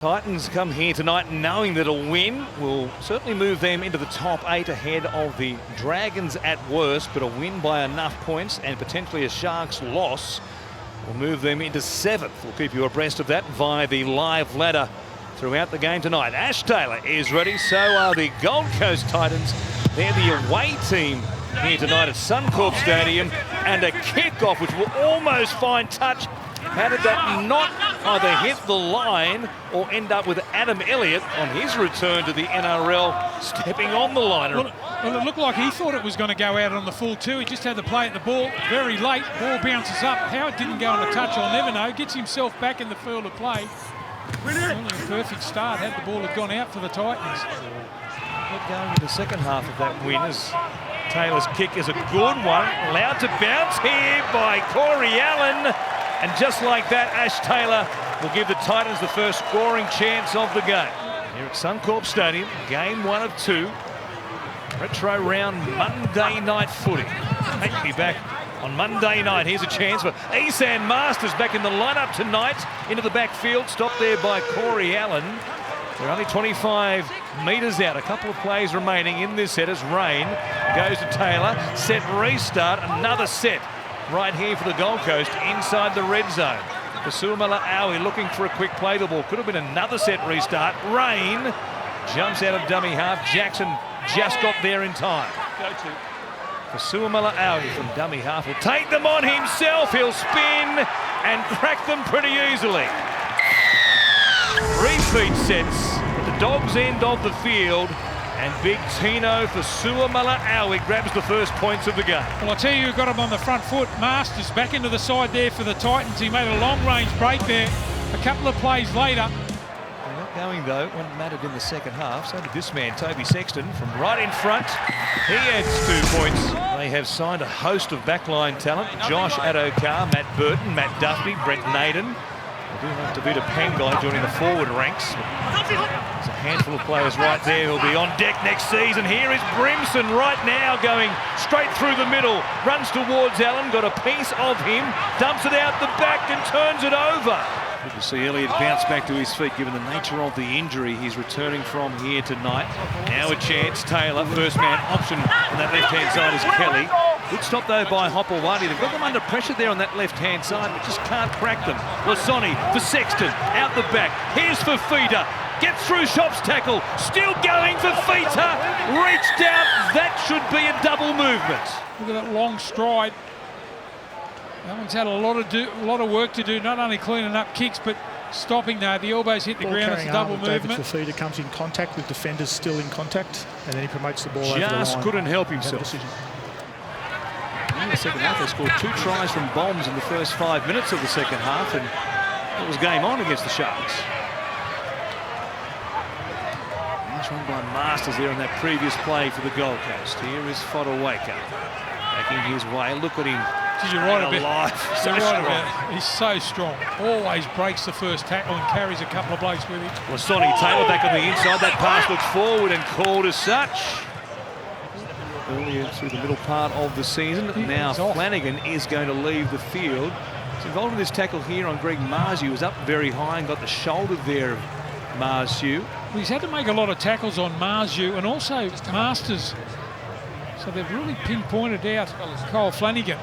Titans come here tonight knowing that a win will certainly move them into the top 8 ahead of the Dragons at worst, but a win by enough points and potentially a Sharks loss will move them into 7th. We'll keep you abreast of that via the live ladder throughout the game tonight. Ash Taylor is ready, so are the Gold Coast Titans. They're the away team here tonight at Suncorp Stadium, and a kickoff which will almost find touch. How did that not either hit the line or end up with Adam Elliott on his return to the NRL stepping on the line? Well, it looked like he thought it was going to go out on the full 2. He just had to play at the ball very late. Ball bounces up. How it didn't go on a touch, I'll never know. Gets himself back in the field of play. Only a perfect start had the ball had gone out for the Titans. But going in the second half of that win, as Taylor's kick is a good one. Allowed to bounce here by Corey Allen. And just like that, Ash Taylor will give the Titans the first scoring chance of the game. Here at Suncorp Stadium, game 1 of 2. Retro round Monday night footy. Take me back on Monday night. Here's a chance for Esan Masters back in the lineup tonight. Into the backfield, stopped there by Corey Allen. They're only 25 metres out. A couple of plays remaining in this set as Rain goes to Taylor. Set restart, another set. Right here for the Gold Coast inside the red zone. Kasuamala-Aui looking for a quick play. The ball could have been another set restart. Rain jumps out of dummy half. Jackson just got there in time. Kasuamala-Aui from dummy half will take them on himself. He'll spin and crack them pretty easily. Repeat sets at the Dogs' end of the field. And big Tino Kasuamala-Aui grabs the first points of the game. Well, I tell you who got him on the front foot. Masters back into the side there for the Titans. He made a long-range break there. A couple of plays later. They're not going, though, when it mattered in the second half. So did this man, Toby Sexton, from right in front. He adds 2 points. They have signed a host of backline talent. Josh Adokar, Matt Burton, Matt Duffy, Brett Naden. They do have Tavita Pangai joining the forward ranks. There's a handful of players right there who'll be on deck next season. Here is Brimson right now going straight through the middle. Runs towards Allen, got a piece of him, dumps it out the back and turns it over. Good to see Elliott bounce back to his feet given the nature of the injury he's returning from here tonight. Now a chance, Taylor, first man option on that left-hand side is Kelly. Good stop though by Hopewadi. They've got them under pressure there on that left-hand side, but just can't crack them. Lasoni for Sexton, out the back. Here's for Fifita. Gets through Shop's tackle. Still going for Fifita. Reached out. That should be a double movement. Look at that long stride. That one's had a lot of work to do, not only cleaning up kicks, but stopping now. The elbows hit the ground. It's a double movement. David Fifita comes in contact with defenders still in contact, and then he promotes the ball over the line. Just couldn't help himself. In the second half, they scored 2 tries from bombs in the first 5 minutes of the second half, and it was game on against the Sharks. Nice run by Masters there on that previous play for the Gold Coast. Here is Fodawaker making his way. Look at him. You're right about it. You're right about it. He's so strong. Always breaks the first tackle and carries a couple of blokes with him. Well, Sonny Taylor back on the inside. That pass looks forward and called as such. Earlier through the middle part of the season. Now Flanagan is going to leave the field. He's involved in this tackle here on Greg Marzu. He was up very high and got the shoulder there of Marzu. Well, he's had to make a lot of tackles on Marzu and also Masters. So they've really pinpointed out Cole Flanagan.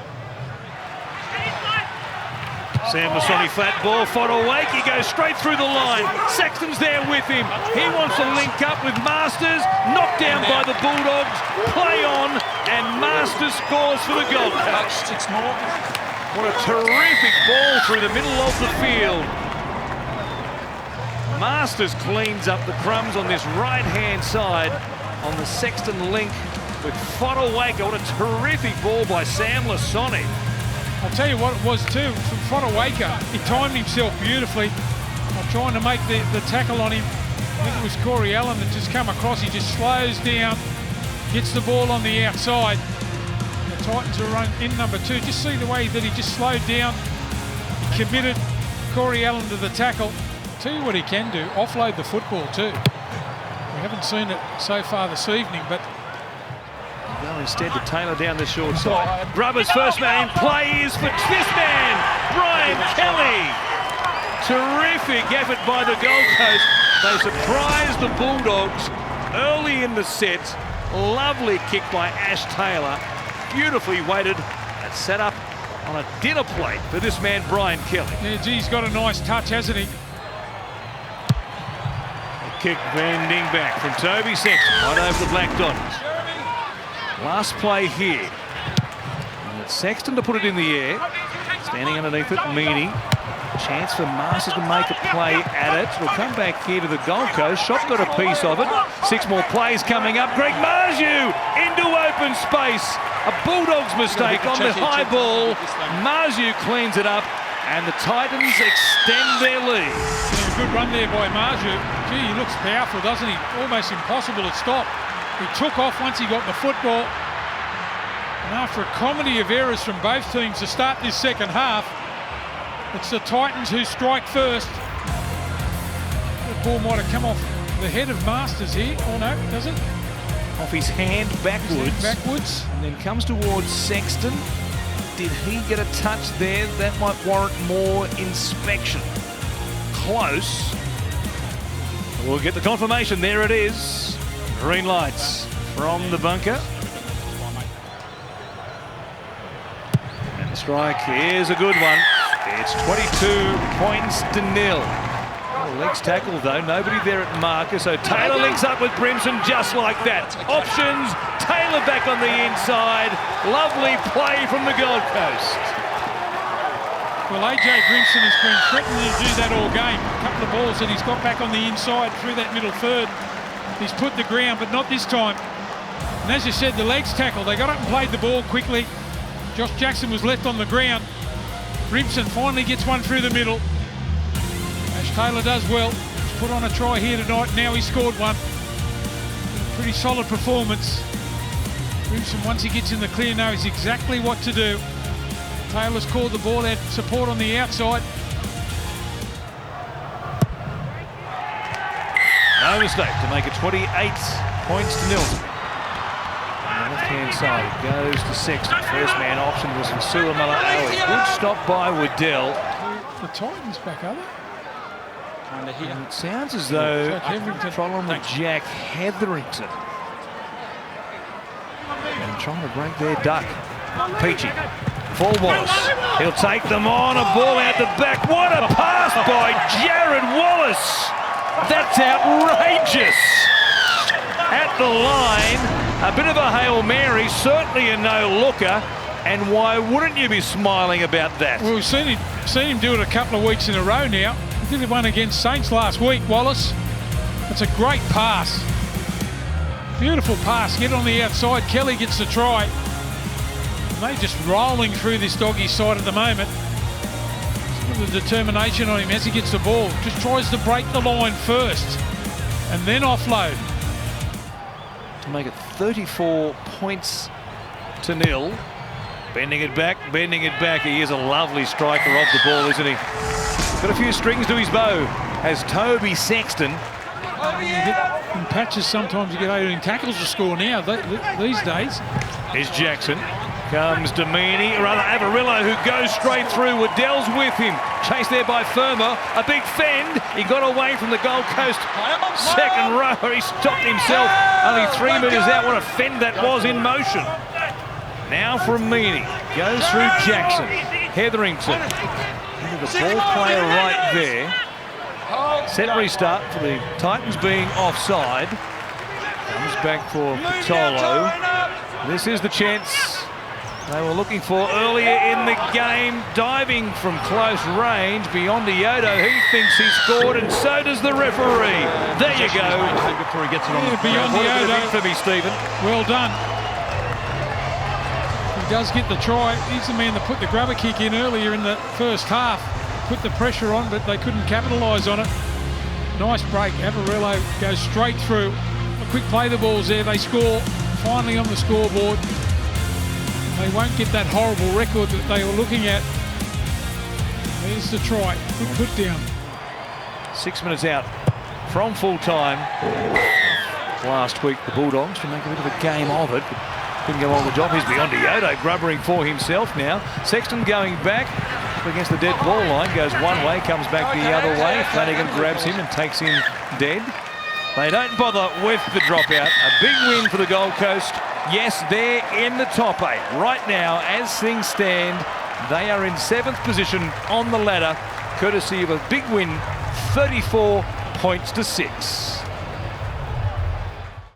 Sam Lasoni flat ball, Fodawaker goes straight through the line. Sexton's there with him. He wants to link up with Masters. Knocked down by the Bulldogs. Play on, and Masters scores for the Gold Coast. What a terrific ball through the middle of the field. Masters cleans up the crumbs on this right-hand side on the Sexton link with Fodawaker. What a terrific ball by Sam Lasoni. I'll tell you what it was too, from Fodawaker. He timed himself beautifully. I'm trying to make the tackle on him. I think it was Corey Allen that just come across. He just slows down, gets the ball on the outside. The Titans are run in number 2. Just see the way that he just slowed down. He committed Corey Allen to the tackle. Tell you what he can do, offload the football too. We haven't seen it so far this evening, but go instead to Taylor down the short side. Grubber's first man in play is for this man, Brian Kelly. Terrific effort by the Gold Coast. They surprised the Bulldogs early in the set. Lovely kick by Ash Taylor. Beautifully weighted and set up on a dinner plate for this man, Brian Kelly. Yeah, gee, he's got a nice touch, hasn't he? A kick bending back from Toby Sexton, right over the Black Dons. Last play here. And it's Sexton to put it in the air. Standing underneath it, Meany. Chance for Masters to make a play at it. We'll come back here to the Gold Coast. Shot got a piece of it. 6 more plays coming up. Greg Marju into open space. A Bulldogs mistake on the high ball. Marju cleans it up and the Titans extend their lead. Yeah, good run there by Marju. Gee, he looks powerful, doesn't he? Almost impossible to stop. He took off once he got the football. And after a comedy of errors from both teams to start this second half, it's the Titans who strike first. The ball might have come off the head of Masters here. Oh no, does it? Off his hand backwards. Backwards. And then comes towards Sexton. Did he get a touch there? That might warrant more inspection. Close. We'll get the confirmation. There it is. Green lights from the bunker. And the strike is a good one. It's 22 points to 0. Legs tackle though, nobody there at marker, so Taylor links up with Brimson just like that. Options, Taylor back on the inside. Lovely play from the Gold Coast. Well, AJ Brimson has been threatening to do that all game. A couple of balls that he's got back on the inside through that middle third. He's put the ground, but not this time. And as you said, the legs tackle, they got up and played the ball quickly. Josh Jackson was left on the ground. Brimson finally gets one through the middle. Ash Taylor does well. He's put on a try here tonight. Now he's scored one. Pretty solid performance. Brimson, once he gets in the clear, knows exactly what to do. Taylor's called the ball out, support on the outside. No mistake to make it 28 points to 0. On the left-hand side, it goes to Sexton. First man option was for Suamala. Good stop by Waddell. The Titans back, are they? Kind of here. And it sounds as though Jack problem with Jack Hetherington. And trying to break their duck. Peachy. Full Wallace. He'll take them on. A ball out the back. What a pass by Jared Wallace. That's outrageous. At the line, a bit of a Hail Mary, certainly a no-looker. And why wouldn't you be smiling about that? Well, we've seen him do it a couple of weeks in a row now. He did one against Saints last week, Wallace. It's a great pass. Beautiful pass. Get on the outside. Kelly gets the try. And they're just rolling through this doggy side at the moment. Some of the determination on him as he gets the ball. Just tries to break the line first and then offload. To make it 34 points to 0. Bending it back, bending it back. He is a lovely striker of the ball, isn't he? Got a few strings to his bow. Has Toby Sexton. In patches, sometimes you get 18 tackles to score now these days. Here's Jackson. Comes Domini, rather Avarillo, who goes straight through. Waddell's with him. Chased there by Firma. A big fend. He got away from the Gold Coast second row. He stopped himself. Only 3 metres out. What a fend that was in motion. Now from Meany. Goes through Jackson. Hetherington. Into the ball player right there. Set restart for the Titans being offside. Comes back for Patolo. This is the chance they were looking for earlier in the game. Diving from close range beyond Iodo. He thinks he scored, and so does the referee. There you go. Before he gets it on the beyond Iodo. for me, Stephen. Well done. He does get the try. He's the man that put the grubber kick in earlier in the first half. Put the pressure on, but they couldn't capitalise on it. Nice break. Avarillo goes straight through. A quick play the balls there. They score finally on the scoreboard. They won't get that horrible record that they were looking at. There's the try. Good put down. 6 minutes out from full time. Last week, the Bulldogs to make a bit of a game of it. But didn't go on the job. He's beyond Iodo, grubbering for himself now. Sexton going back. Up against the dead ball line, goes one way, comes back the other way. Flanagan grabs him and takes him dead. They don't bother with the dropout. A big win for the Gold Coast. Yes, they're in the top 8. Right now, as things stand, they are in 7th position on the ladder, courtesy of a big win, 34 points to 6.